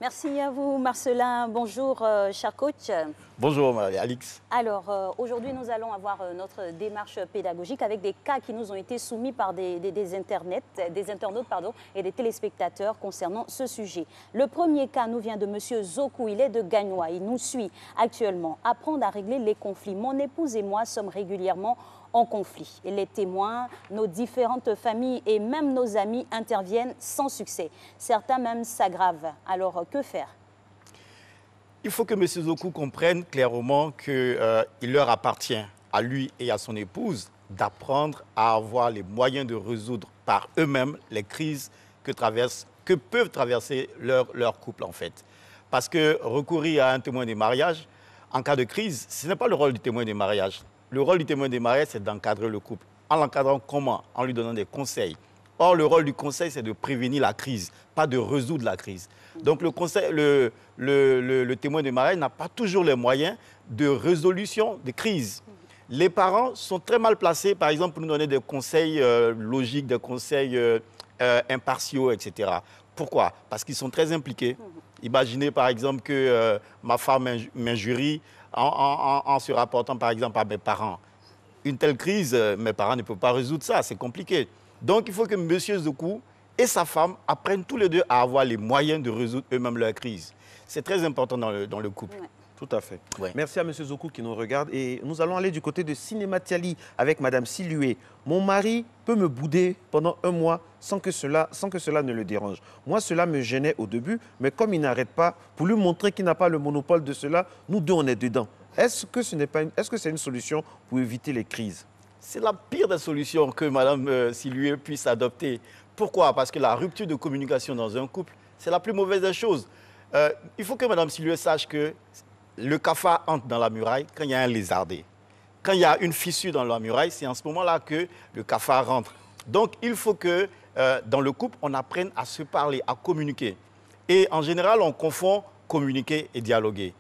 Merci à vous, Marcelin. Bonjour, cher coach. Bonjour, Alix. Alors, aujourd'hui, nous allons avoir notre démarche pédagogique avec des cas qui nous ont été soumis par des internautes et des téléspectateurs concernant ce sujet. Le premier cas nous vient de M. Zoku, il est de Gagnois. Il nous suit actuellement. Apprendre à régler les conflits. Mon épouse et moi sommes régulièrement en conflit. Et les témoins, nos différentes familles et même nos amis interviennent sans succès. Certains même s'aggravent. Alors, que faire? Il faut que M. Zoku comprenne clairement qu'il leur appartient, à lui et à son épouse, d'apprendre à avoir les moyens de résoudre par eux-mêmes les crises que peuvent traverser leur couple, en fait. Parce que recourir à un témoin de mariage, en cas de crise, ce n'est pas le rôle du témoin de mariage. Le rôle du témoin de mariage, c'est d'encadrer le couple. En l'encadrant comment? En lui donnant des conseils. Or, le rôle du conseil, c'est de prévenir la crise, pas de résoudre la crise. Donc, le témoin de mariage n'a pas toujours les moyens de résolution des crises. Les parents sont très mal placés, par exemple, pour nous donner des conseils logiques, des conseils impartiaux, etc. Pourquoi? Parce qu'ils sont très impliqués. Imaginez, par exemple, que ma femme m'injurie en se rapportant, par exemple, à mes parents. Une telle crise, mes parents ne peuvent pas résoudre ça, c'est compliqué. Donc, il faut que M. Zoku et sa femme apprennent tous les deux à avoir les moyens de résoudre eux-mêmes leur crise. C'est très important dans le couple. Ouais. Tout à fait. Ouais. Merci à M. Zoku qui nous regarde. Et nous allons aller du côté de Cinéma Tiali avec Mme Silué. Mon mari peut me bouder pendant un mois sans que cela ne le dérange. Moi, cela me gênait au début, mais comme il n'arrête pas, pour lui montrer qu'il n'a pas le monopole de cela, nous deux, on est dedans. Est-ce que c'est une solution pour éviter les crises? C'est la pire des solutions que Mme Silué puisse adopter. Pourquoi? Parce que la rupture de communication dans un couple, c'est la plus mauvaise des choses. Il faut que Mme Silué sache que le cafard entre dans la muraille quand il y a un lézardé. Quand il y a une fissure dans la muraille, c'est en ce moment-là que le cafard rentre. Donc, il faut que dans le couple, on apprenne à se parler, à communiquer. Et en général, on confond communiquer et dialoguer.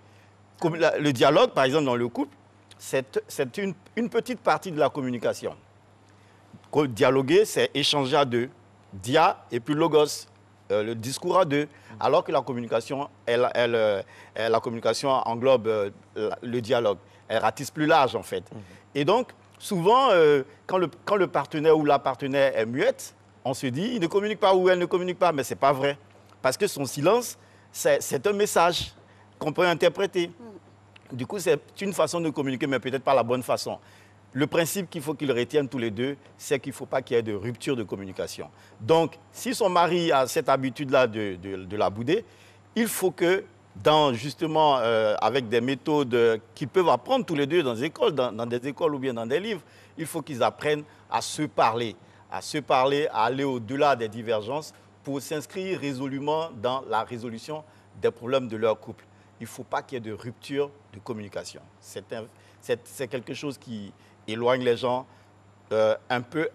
Le dialogue, par exemple, dans le couple, c'est une petite partie de la communication. Dialoguer, c'est échanger à deux. Dia et puis logos, le discours à deux. Alors que la communication, la communication englobe le dialogue. Elle ratisse plus large, en fait. Et donc, souvent, quand le partenaire ou la partenaire est muette, on se dit, il ne communique pas ou elle ne communique pas. Mais ce n'est pas vrai. Parce que son silence, c'est un message qu'on peut interpréter. Du coup, c'est une façon de communiquer, mais peut-être pas la bonne façon. Le principe qu'il faut qu'ils retiennent tous les deux, c'est qu'il ne faut pas qu'il y ait de rupture de communication. Donc, si son mari a cette habitude-là de la bouder, il faut que, justement, avec des méthodes qu'ils peuvent apprendre tous les deux dans des écoles ou bien dans des livres, il faut qu'ils apprennent à se parler, à aller au-delà des divergences pour s'inscrire résolument dans la résolution des problèmes de leur couple. Il ne faut pas qu'il y ait de rupture de communication. C'est quelque chose qui éloigne les gens un peu,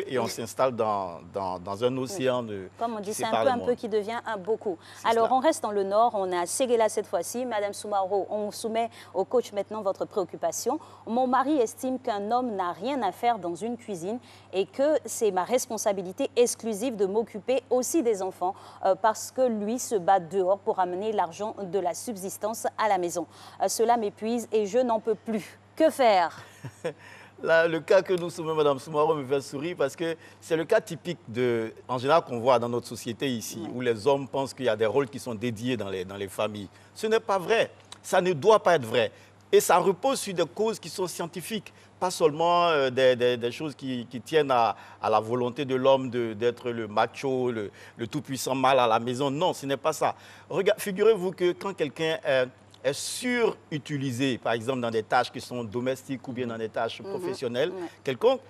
et on s'installe dans un océan de... Comme on dit, c'est un peu qui devient un beaucoup. Alors, on reste dans le Nord, on a Séguéla cette fois-ci. Madame Soumaro, on soumet au coach maintenant votre préoccupation. Mon mari estime qu'un homme n'a rien à faire dans une cuisine et que c'est ma responsabilité exclusive de m'occuper aussi des enfants parce que lui se bat dehors pour amener l'argent de la subsistance à la maison. Cela m'épuise et je n'en peux plus. Que faire? Là, le cas que nous soumets, Mme Soumaro, me fait sourire parce que c'est le cas typique, en général, qu'on voit dans notre société ici, où les hommes pensent qu'il y a des rôles qui sont dédiés dans les familles. Ce n'est pas vrai. Ça ne doit pas être vrai. Et ça repose sur des causes qui sont scientifiques, pas seulement des choses qui tiennent à la volonté de l'homme d'être le macho, le tout-puissant mâle à la maison. Non, ce n'est pas ça. Figurez-vous que quand quelqu'un est surutilisé, par exemple dans des tâches qui sont domestiques ou bien dans des tâches professionnelles, quelconque,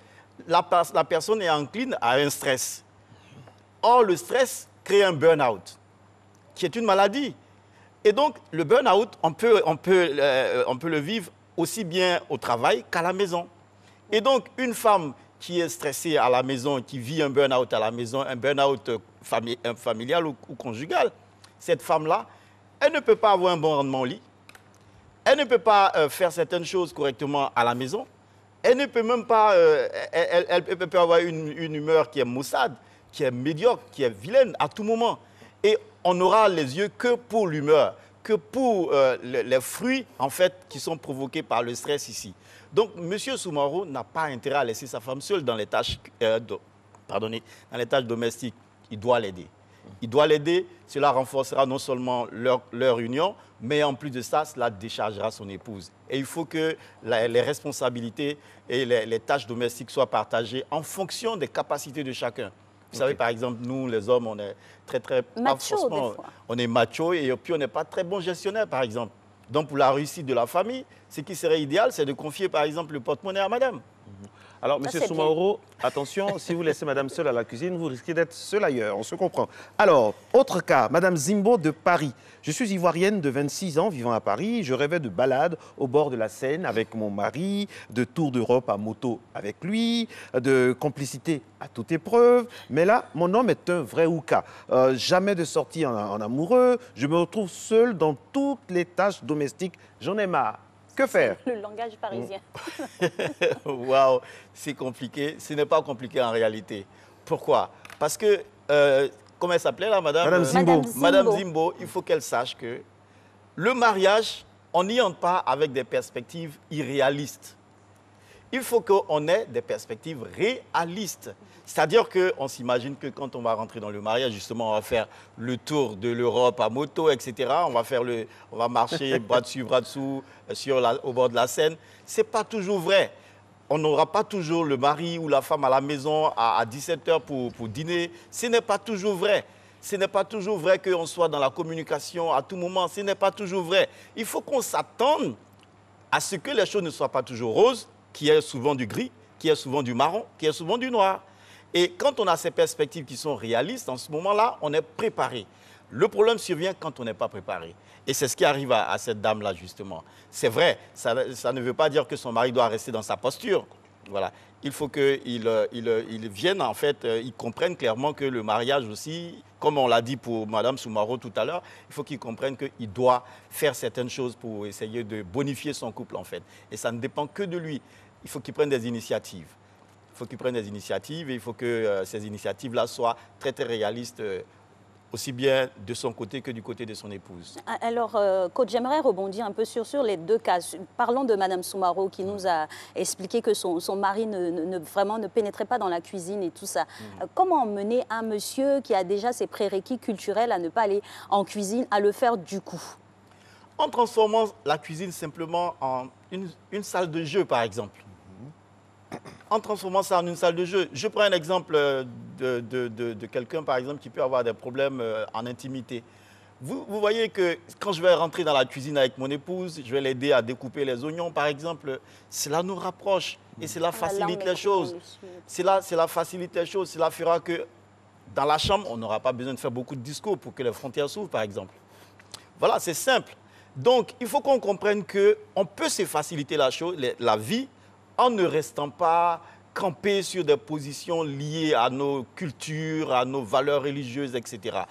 la personne est encline à un stress. Or, le stress crée un burn-out, qui est une maladie. Et donc, le burn-out, on peut le vivre aussi bien au travail qu'à la maison. Et donc, une femme qui est stressée à la maison, qui vit un burn-out à la maison, un burn-out familial ou conjugal, cette femme-là, elle ne peut pas avoir un bon rendement au lit. Elle ne peut pas faire certaines choses correctement à la maison. Elle ne peut même pas... elle peut avoir une humeur qui est maussade, qui est médiocre, qui est vilaine à tout moment. Et on n'aura les yeux que pour l'humeur, que pour les fruits, en fait, qui sont provoqués par le stress ici. Donc, M. Soumaoro n'a pas intérêt à laisser sa femme seule dans les tâches, dans les tâches domestiques. Il doit l'aider. Il doit l'aider. Cela renforcera non seulement leur union, mais en plus de ça, cela déchargera son épouse. Et il faut que les responsabilités et les tâches domestiques soient partagées en fonction des capacités de chacun. Vous savez, par exemple, nous, les hommes, on est très macho, des fois. On est macho et puis on n'est pas très bon gestionnaire, par exemple. Donc, pour la réussite de la famille, ce qui serait idéal, c'est de confier, par exemple, le porte-monnaie à madame. Alors, M. Soumaoro, attention, si vous laissez madame seule à la cuisine, vous risquez d'être seul ailleurs, on se comprend. Alors, autre cas, madame Zimbo de Paris. Je suis ivoirienne de 26 ans, vivant à Paris. Je rêvais de balades au bord de la Seine avec mon mari, de tour d'Europe à moto avec lui, de complicité à toute épreuve. Mais là, mon homme est un vrai ouka. Jamais de sortie en amoureux. Je me retrouve seule dans toutes les tâches domestiques. J'en ai marre. Que faire? Le langage parisien. Waouh, c'est compliqué. Ce n'est pas compliqué en réalité. Pourquoi? Parce que, comment elle s'appelait là, madame? Madame Zimbo. Madame Zimbo, il faut qu'elle sache que le mariage, on n'y entre pas avec des perspectives irréalistes. Il faut qu'on ait des perspectives réalistes. C'est-à-dire qu'on s'imagine que quand on va rentrer dans le mariage, justement, on va faire le tour de l'Europe à moto, etc. On va marcher bras dessus, bras dessous, au bord de la Seine. Ce n'est pas toujours vrai. On n'aura pas toujours le mari ou la femme à la maison à 17h pour dîner. Ce n'est pas toujours vrai. Ce n'est pas toujours vrai qu'on soit dans la communication à tout moment. Ce n'est pas toujours vrai. Il faut qu'on s'attende à ce que les choses ne soient pas toujours roses, qu'il y ait souvent du gris, qu'il y ait souvent du marron, qu'il y ait souvent du noir. Et quand on a ces perspectives qui sont réalistes, en ce moment-là, on est préparé. Le problème survient quand on n'est pas préparé. Et c'est ce qui arrive à cette dame-là, justement. C'est vrai, ça ne veut pas dire que son mari doit rester dans sa posture. Voilà. Il faut qu'il vienne, en fait, il comprenne clairement que le mariage aussi, comme on l'a dit pour Mme Soumaoro tout à l'heure, il faut qu'il comprenne qu'il doit faire certaines choses pour essayer de bonifier son couple, en fait. Et ça ne dépend que de lui. Il faut qu'il prenne des initiatives. Il faut qu'il prenne des initiatives et il faut que ces initiatives-là soient très, très réalistes, aussi bien de son côté que du côté de son épouse. Alors, coach, j'aimerais rebondir un peu sur les deux cas. Parlons de Mme Soumaoro qui nous a expliqué que son mari vraiment ne pénétrait pas dans la cuisine et tout ça. Comment mener un monsieur qui a déjà ses prérequis culturels à ne pas aller en cuisine, à le faire du coup? En transformant la cuisine simplement en une salle de jeu, par exemple. En transformant ça en une salle de jeu. Je prends un exemple de quelqu'un, par exemple, qui peut avoir des problèmes en intimité. Vous voyez que quand je vais rentrer dans la cuisine avec mon épouse, je vais l'aider à découper les oignons, par exemple, cela nous rapproche et cela facilite les choses. Cela facilite les choses. Cela fera que dans la chambre, on n'aura pas besoin de faire beaucoup de discours pour que les frontières s'ouvrent, par exemple. Voilà, c'est simple. Donc, il faut qu'on comprenne qu'on peut se faciliter la vie en ne restant pas campé sur des positions liées à nos cultures, à nos valeurs religieuses, etc.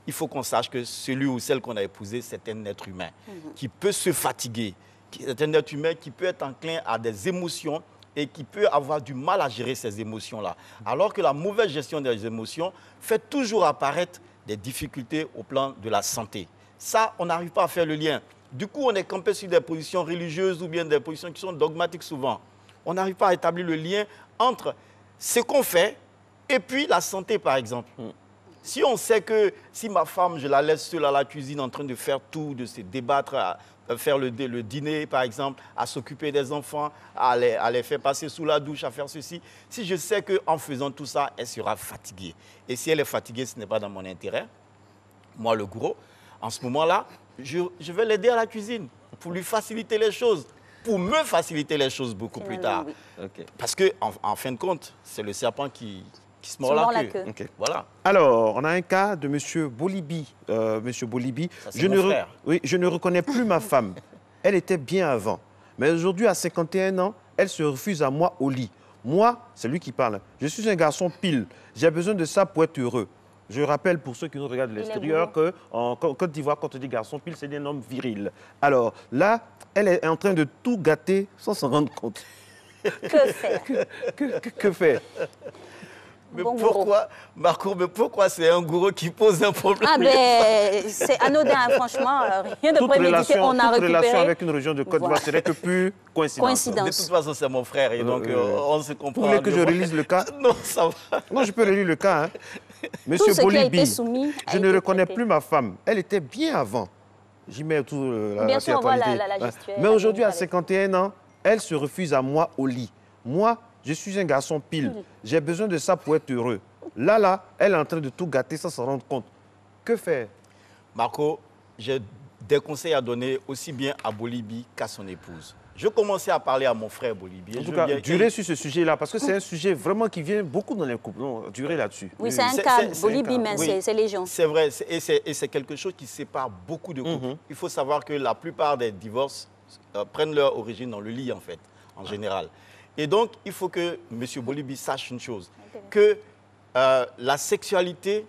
Il faut qu'on sache que celui ou celle qu'on a épousé, c'est un être humain qui peut se fatiguer. C'est un être humain qui peut être enclin à des émotions et qui peut avoir du mal à gérer ces émotions-là. Alors que la mauvaise gestion des émotions fait toujours apparaître des difficultés au plan de la santé. Ça, on n'arrive pas à faire le lien. Du coup, on est campé sur des positions religieuses ou bien des positions qui sont dogmatiques souvent. On n'arrive pas à établir le lien entre ce qu'on fait et puis la santé, par exemple. Si on sait que si ma femme, je la laisse seule à la cuisine en train de faire tout, de se débattre, à faire le dîner, par exemple, à s'occuper des enfants, à les faire passer sous la douche, à faire ceci, si je sais qu'en faisant tout ça, elle sera fatiguée. Et si elle est fatiguée, ce n'est pas dans mon intérêt. Moi, le gros, en ce moment-là, je vais l'aider à la cuisine pour lui faciliter les choses. Pour me faciliter les choses beaucoup plus tard. Oui. Okay. Parce qu'en fin de compte, c'est le serpent qui se mord la queue. Okay. Voilà. Alors, on a un cas de M. Bolibi. Monsieur Bolibi, je ne reconnais plus ma femme. Elle était bien avant. Mais aujourd'hui, à 51 ans, elle se refuse à moi au lit. Moi, c'est lui qui parle. Je suis un garçon pile. J'ai besoin de ça pour être heureux. Je rappelle pour ceux qui nous regardent de l'extérieur qu'en Côte d'Ivoire, quand on dit garçon pile, c'est un homme viril. Alors là, elle est en train de tout gâter sans s'en rendre compte. Que faire? Que faire? Mais Bon pourquoi, Marco, mais pourquoi c'est un gourou qui pose un problème? Ah ben, c'est anodin, hein, franchement, rien de prémédité, on a toute récupéré. relation avec une région de Côte d'Ivoire serait que plus coïncidence. De toute façon, c'est mon frère et donc on se comprend. Vous voulez que je relise le cas? Non, ça va. Non, je peux relire le cas. Hein. Monsieur Tout ce qui a été Bolibi, soumis a je ne été reconnais traité. plus ma femme. Elle était bien avant. J'y mets tout Bien sûr, on voit théâtralité. la Ouais. gestuelle, Mais aujourd'hui, la à 51 ans, elle se refuse à moi au lit. Moi, je suis un garçon pile. J'ai besoin de ça pour être heureux. Là, elle est en train de tout gâter sans s'en rendre compte. Que faire? Marco, j'ai des conseils à donner aussi bien à Bolibi qu'à son épouse. Je commençais à parler à mon frère Bolibi. En tout cas, durer sur ce sujet-là, parce que c'est un sujet vraiment qui vient beaucoup dans les couples. Non, durer là-dessus. Oui, c'est un cas. c'est Bolibi, un cas. mais Oui. c'est légion. C'est vrai, et c'est quelque chose qui sépare beaucoup de couples. Il faut savoir que la plupart des divorces prennent leur origine dans le lit, en fait, en général. Et donc, il faut que M. Bolibi sache une chose, que la sexualité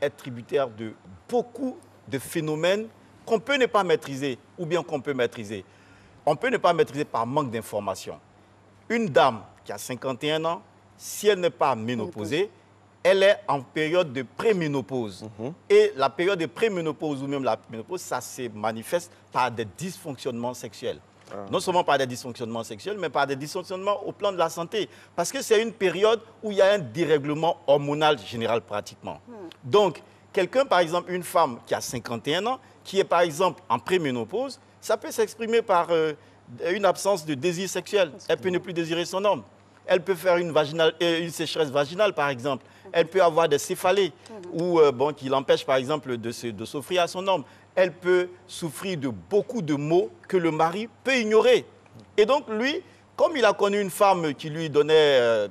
est tributaire de beaucoup de phénomènes qu'on peut ne pas maîtriser ou bien qu'on peut maîtriser. On peut ne pas maîtriser par manque d'information. Une dame qui a 51 ans, si elle n'est pas ménopausée, elle est en période de préménopause. Et la période de préménopause ou même la ménopause, ça se manifeste par des dysfonctionnements sexuels. Non seulement par des dysfonctionnements sexuels, mais par des dysfonctionnements au plan de la santé. Parce que c'est une période où il y a un dérèglement hormonal général pratiquement. Donc, quelqu'un, par exemple, une femme qui a 51 ans, qui est par exemple en préménopause, ça peut s'exprimer par une absence de désir sexuel. Elle peut ne plus désirer son homme. Elle peut faire une sécheresse vaginale, par exemple. Elle peut avoir des céphalées qui l'empêchent, par exemple, de s'offrir à son homme. Elle peut souffrir de beaucoup de maux que le mari peut ignorer. Et donc, lui, comme il a connu une femme qui lui donnait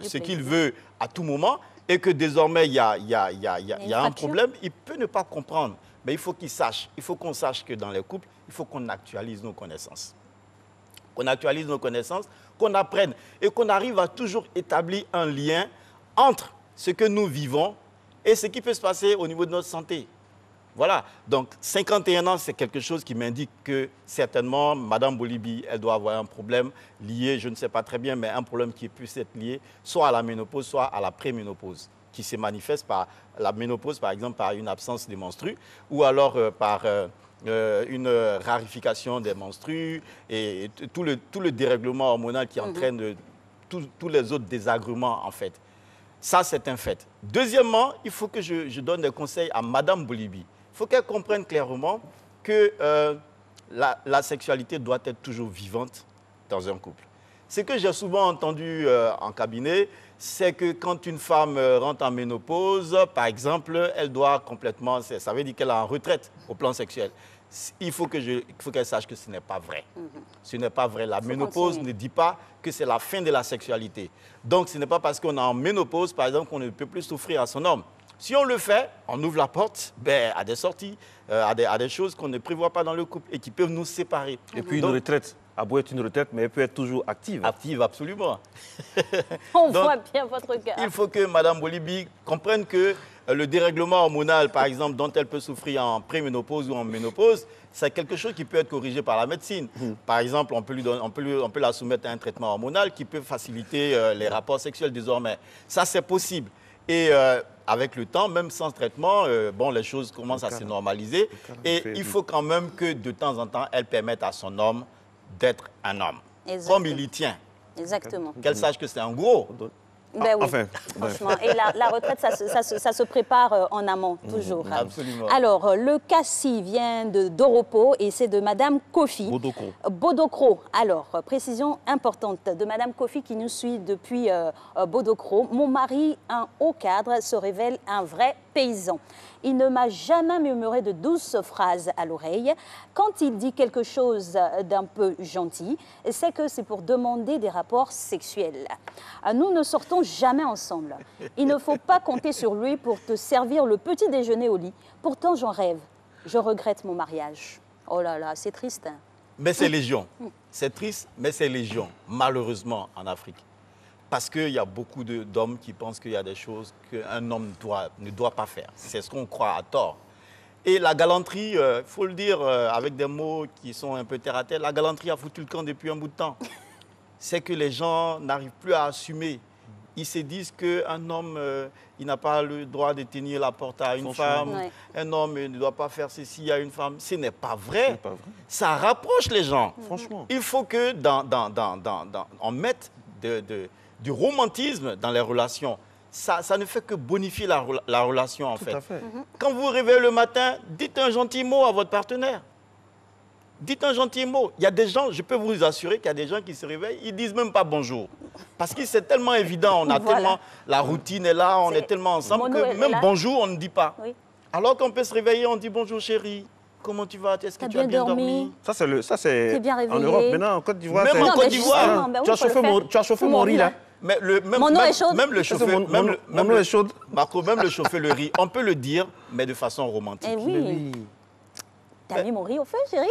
ce qu'il veut à tout moment, et que désormais, il y a un problème, il peut ne pas comprendre. Mais il faut qu'il sache, il faut qu'on sache que dans les couples, il faut qu'on actualise nos connaissances. Qu'on actualise nos connaissances, qu'on apprenne et qu'on arrive à toujours établir un lien entre ce que nous vivons et ce qui peut se passer au niveau de notre santé. Voilà, donc 51 ans, c'est quelque chose qui m'indique que certainement, Madame Bolibi, elle doit avoir un problème lié, je ne sais pas très bien, mais un problème qui puisse être lié soit à la ménopause, soit à la préménopause, qui se manifeste par la ménopause, par exemple, par une absence de menstrues, ou alors par une rarification des menstrues et tout le dérèglement hormonal qui entraîne tous les autres désagréments, en fait. Ça, c'est un fait. Deuxièmement, il faut que je donne des conseils à Madame Bolibi. Il faut qu'elle comprenne clairement que la sexualité doit être toujours vivante dans un couple. Ce que j'ai souvent entendu en cabinet, c'est que quand une femme rentre en ménopause, par exemple, elle doit complètement, ça veut dire qu'elle est en retraite au plan sexuel. Il faut qu'elle sache que ce n'est pas vrai. Ce n'est pas vrai. La ménopause ne dit pas que c'est la fin de la sexualité. Donc, ce n'est pas parce qu'on est en ménopause, par exemple, qu'on ne peut plus s'offrir à son homme. Si on le fait, on ouvre la porte à des sorties, à des choses qu'on ne prévoit pas dans le couple et qui peuvent nous séparer. Et puis une retraite, à beau être une retraite, mais elle peut être toujours active. Active, absolument. On voit bien votre cas. Il faut que Mme Bolibi comprenne que le dérèglement hormonal, par exemple, dont elle peut souffrir en préménopause ou en ménopause, c'est quelque chose qui peut être corrigé par la médecine. Par exemple, on peut la soumettre à un traitement hormonal qui peut faciliter les rapports sexuels désormais. Ça, c'est possible. Et avec le temps, même sans traitement, les choses commencent à se normaliser. Et il faut quand même que de temps en temps, elle permette à son homme d'être un homme. Exactement. Comme il y tient. Exactement. Qu'elle sache que c'est un gros. Ben oui, Enfin, franchement. Et la retraite, ça se prépare en amont, toujours. Absolument. Alors, le cas-ci vient de Doropo et c'est de Madame Kofi. Bodokro. Bodokro. Alors, précision importante de Madame Kofi qui nous suit depuis Bodokro. Mon mari, un haut cadre, se révèle un vrai paysan. Il ne m'a jamais murmuré de douces phrases à l'oreille. Quand il dit quelque chose d'un peu gentil, c'est que c'est pour demander des rapports sexuels. Nous ne sortons jamais ensemble. Il ne faut pas compter sur lui pour te servir le petit déjeuner au lit. Pourtant, j'en rêve. Je regrette mon mariage. Oh là là, c'est triste. Hein. Mais c'est légion. C'est triste, mais c'est légion, malheureusement, en Afrique. Parce qu'il y a beaucoup d'hommes qui pensent qu'il y a des choses qu'un homme ne doit pas faire. C'est ce qu'on croit à tort. Et la galanterie, il faut le dire avec des mots qui sont un peu terre à terre, la galanterie a foutu le camp depuis un bout de temps. C'est que les gens n'arrivent plus à assumer ils se disent qu'un homme, il n'a pas le droit de tenir la porte à une femme. Ouais. Un homme ne doit pas faire ceci à une femme. Ce n'est pas vrai. C'est pas vrai. Ça rapproche les gens. Franchement. Il faut que on mette du romantisme dans les relations. Ça ne fait que bonifier la relation, en Tout fait. à fait. Quand vous vous réveillez le matin, dites un gentil mot à votre partenaire. Dites un gentil mot. Il y a des gens, je peux vous assurer qu'il y a des gens qui se réveillent, ils ne disent même pas bonjour. Parce que c'est tellement évident, on a Voilà. tellement, la routine est là, on est tellement ensemble Mono que est même là. bonjour, on ne dit pas. Oui. Alors qu'on peut se réveiller, on dit bonjour chérie, comment tu vas? Est-ce que T'as tu as bien bien dormi? dormi? Ça c'est T'es bien en réveillé. Europe. Maintenant, en Côte d'Ivoire, Même c'est... en Non, Côte mais d'Ivoire, justement, ben oui, tu as faut le chauffé faire. tu as chauffé mon riz, là. Mais Mon eau est chaude. même le Ça, c'est chauffer, mon eau est chaude. Marco, même le chauffer le riz, on peut le dire, mais de façon romantique. Eh oui. T'as mis mon riz au feu, chérie?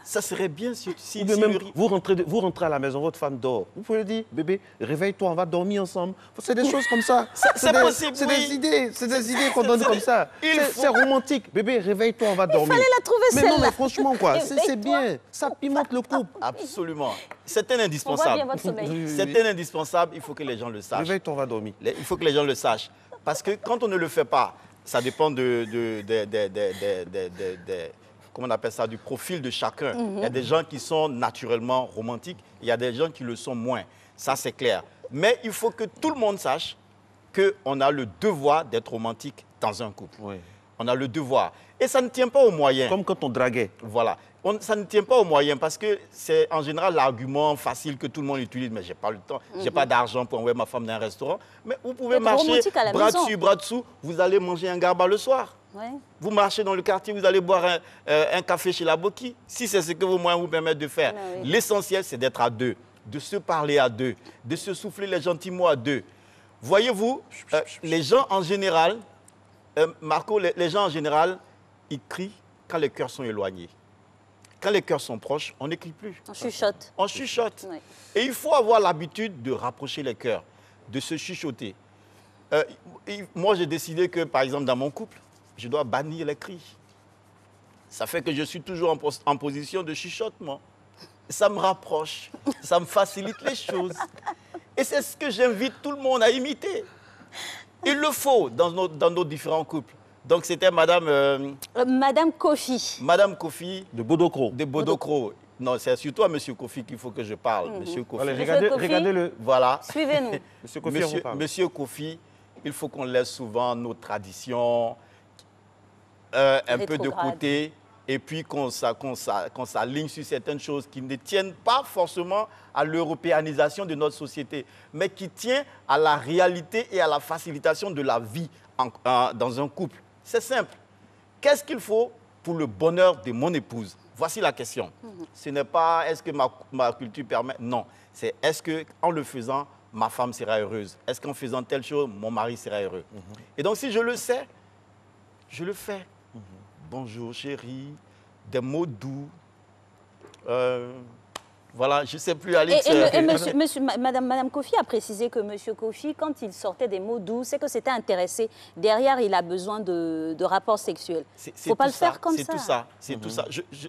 Ça serait bien si Ou bien le même, riz... vous rentrez à la maison, votre femme dort. Vous pouvez lui dire, bébé, réveille-toi, on va dormir ensemble. C'est des choses comme ça. C'est possible, C'est oui. des idées qu'on donne comme ça. C'est romantique. Bébé, réveille-toi, on va dormir. fallait la trouver, mais non, celle-là. mais franchement, quoi, c'est Réveille-toi. bien. Ça pimente le couple. Absolument. C'est un On voit indispensable. bien votre sommeil. C'est un indispensable, il faut que les gens le sachent. Réveille-toi, on va dormir. Il faut que les gens le sachent. Parce que quand on ne le fait pas, ça dépend comment on appelle ça, du profil de chacun. Il y a des gens qui sont naturellement romantiques, il y a des gens qui le sont moins. Ça, c'est clair. Mais il faut que tout le monde sache qu'on a le devoir d'être romantique dans un couple. Oui. On a le devoir. Et ça ne tient pas aux moyens. Comme quand on draguait. Voilà. Ça ne tient pas aux moyens parce que c'est en général l'argument facile que tout le monde utilise. Mais je n'ai pas le temps, je n'ai pas d'argent pour envoyer ma femme dans un restaurant. Mais vous pouvez Être marcher romantique à la bras maison. dessus, bras dessous. Vous allez manger un garba le soir. Ouais. Vous marchez dans le quartier, vous allez boire un café chez la Boki. Si c'est ce que vos moyens vous permettent de faire. Ah oui. L'essentiel, c'est d'être à deux, de se parler à deux, de se souffler les gentils mots à deux. Voyez-vous, les gens en général, Marco, les gens en général, ils crient quand les cœurs sont éloignés. Quand les cœurs sont proches, on n'écrit plus. On chuchote. On chuchote. Ouais. Et il faut avoir l'habitude de rapprocher les cœurs, de se chuchoter. Moi, j'ai décidé que, par exemple, dans mon couple, je dois bannir les cris. Ça fait que je suis toujours en position de chuchotement. Ça me rapproche, ça me facilite les choses. Et c'est ce que j'invite tout le monde à imiter. Il le faut dans nos différents couples. Donc, c'était Madame Kofi. Madame Kofi De Bodokro. de Bodokro. Non, c'est surtout à Monsieur Kofi qu'il faut que je parle. Monsieur Kofi. Allez, Monsieur Kofi. regardez-le. Voilà. Suivez-nous. Monsieur Kofi, on vous parle. Monsieur Kofi, il faut qu'on laisse souvent nos traditions un peu de Rétrograde. côté et puis qu'on s'aligne sur certaines choses qui ne tiennent pas forcément à l'européanisation de notre société, mais qui tiennent à la réalité et à la facilitation de la vie dans un couple. C'est simple. Qu'est-ce qu'il faut pour le bonheur de mon épouse? Voici la question. Ce n'est pas est-ce que ma culture permet. Non. C'est est-ce qu'en le faisant, ma femme sera heureuse? Est-ce qu'en faisant telle chose, mon mari sera heureux? Et donc, si je le sais, je le fais. Bonjour chérie, des mots doux. Voilà, je ne sais plus, Alix. Madame Kofi a précisé que Monsieur Kofi, quand il sortait des mots doux, c'est que c'était intéressé. Derrière, il a besoin de rapports sexuels. Il ne faut pas le faire comme ça. C'est tout ça. C'est tout ça.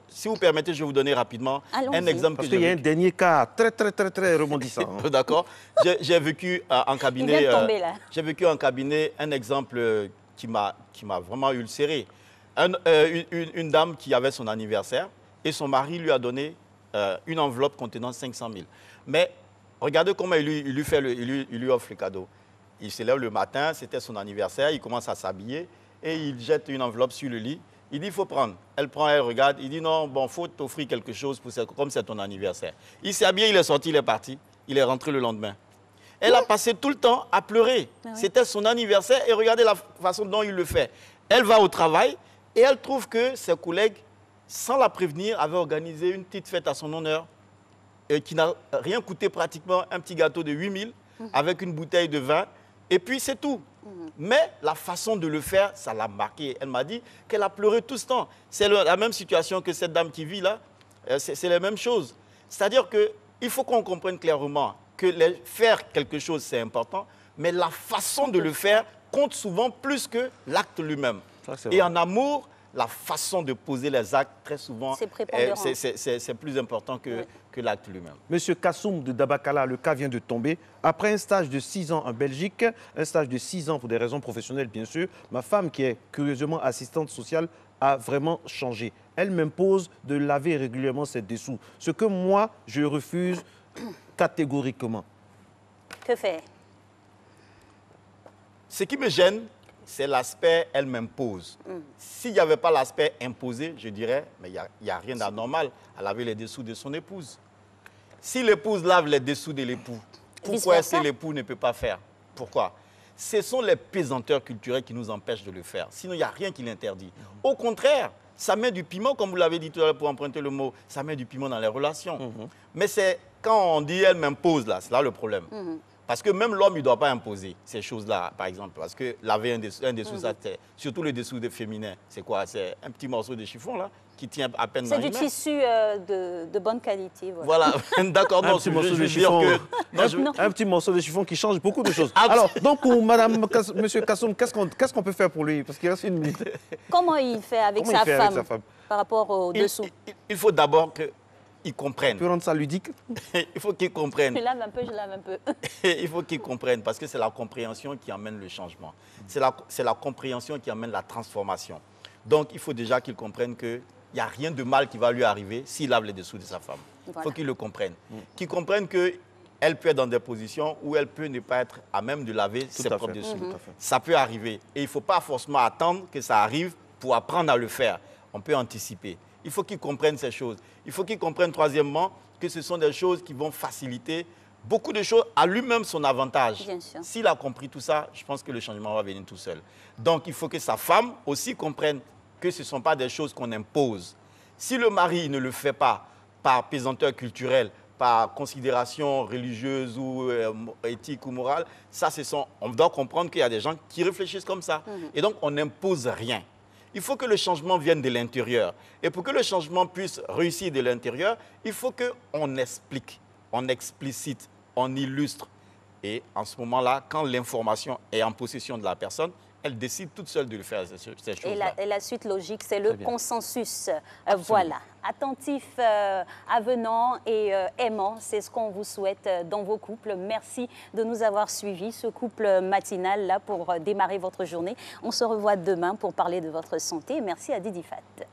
Si vous permettez, je vais vous donner rapidement un Allons-y. exemple Parce que qu'il y a j'ai un vécu. dernier cas très rebondissant. hein. D'accord. J'ai vécu en cabinet. Il vient de tomber, là. J'ai vécu en cabinet un exemple qui m'a vraiment ulcéré. Une dame qui avait son anniversaire et son mari lui a donné une enveloppe contenant 500 000. Mais regardez comment il lui offre le cadeau. Il se lève le matin, c'était son anniversaire, il commence à s'habiller et il jette une enveloppe sur le lit. Il dit, il faut prendre. Elle prend, elle regarde. Il dit, non, bon, il faut t'offrir quelque chose comme c'est ton anniversaire. Il s'est habillé, il est sorti, il est parti. Il est rentré le lendemain. Elle a passé tout le temps à pleurer. Ah oui. C'était son anniversaire et regardez la façon dont il le fait. Elle va au travail et elle trouve que ses collègues, sans la prévenir, avaient organisé une petite fête à son honneur qui n'a rien coûté pratiquement, un petit gâteau de 8 000 avec une bouteille de vin et puis c'est tout. Mais la façon de le faire, ça l'a marqué. Elle m'a dit qu'elle a pleuré tout ce temps. C'est la même situation que cette dame qui vit là. C'est la même chose. C'est-à-dire qu'il faut qu'on comprenne clairement que faire quelque chose, c'est important, mais la façon de le faire compte souvent plus que l'acte lui-même. Ça, c'est Et vrai. en amour, la façon de poser les actes, très souvent, c'est prépondérant. C'est plus important que l'acte lui-même. Monsieur Kassoum de Dabakala, le cas vient de tomber. Après un stage de 6 ans en Belgique, un stage de 6 ans pour des raisons professionnelles, bien sûr, ma femme, qui est curieusement assistante sociale, a vraiment changé. Elle m'impose de laver régulièrement ses dessous, ce que moi, je refuse catégoriquement. Que faire? Ce qui me gêne, c'est l'aspect elle m'impose. S'il n'y avait pas l'aspect imposé, je dirais, mais il n'y a rien d'anormal à laver les dessous de son épouse. Si l'épouse lave les dessous de l'époux, pourquoi est-ce que l'époux ne peut pas faire? Pourquoi? Ce sont les pesanteurs culturels qui nous empêchent de le faire. Sinon, il n'y a rien qui l'interdit. Au contraire, ça met du piment, comme vous l'avez dit tout à l'heure pour emprunter le mot, ça met du piment dans les relations. Mais c'est quand on dit elle m'impose, là, c'est là le problème. Parce que même l'homme, il ne doit pas imposer ces choses-là, par exemple. Parce que laver un dessous, ça, surtout le dessous des féminins, c'est quoi? C'est un petit morceau de chiffon, là, qui tient à peine dans une main. C'est du tissu de bonne qualité. Voilà, d'accord. Un petit morceau de chiffon. Un petit morceau de chiffon qui change beaucoup de choses. Alors, donc, pour monsieur Kassoum, qu'est-ce qu'on peut faire pour lui? Parce qu'il reste une minute. Comment il fait avec sa femme par rapport au dessous? Il faut d'abord qu'ils comprennent. Tu peux rendre ça ludique? Il faut qu'ils comprennent. Je lave un peu, je lave un peu. Il faut qu'ils comprennent parce que c'est la compréhension qui amène le changement. C'est la compréhension qui amène la transformation. Donc, il faut déjà qu'ils comprennent qu'il n'y a rien de mal qui va lui arriver s'il lave les dessous de sa femme. Il faut qu'ils le comprennent. Qu'ils comprennent qu'elle peut être dans des positions où elle peut ne pas être à même de laver ses propres dessous. Ça peut arriver. Et il ne faut pas forcément attendre que ça arrive pour apprendre à le faire. On peut anticiper. Il faut qu'ils comprennent ces choses. Il faut qu'ils comprennent, troisièmement, que ce sont des choses qui vont faciliter beaucoup de choses à lui-même son avantage. S'il a compris tout ça, je pense que le changement va venir tout seul. Donc, il faut que sa femme aussi comprenne que ce ne sont pas des choses qu'on impose. Si le mari ne le fait pas par pesanteur culturelle, par considération religieuse ou éthique ou morale, on doit comprendre qu'il y a des gens qui réfléchissent comme ça. Et donc, on n'impose rien. Il faut que le changement vienne de l'intérieur. Et pour que le changement puisse réussir de l'intérieur, il faut qu'on explique, on explicite, on illustre. Et en ce moment-là, quand l'information est en possession de la personne, elle décide toute seule de le faire, ces choses-là. Et la suite logique, c'est le consensus. Voilà. Attentif, avenant et aimant, c'est ce qu'on vous souhaite dans vos couples. Merci de nous avoir suivis, ce couple matinal là pour démarrer votre journée. On se revoit demain pour parler de votre santé. Merci à Didi Fat.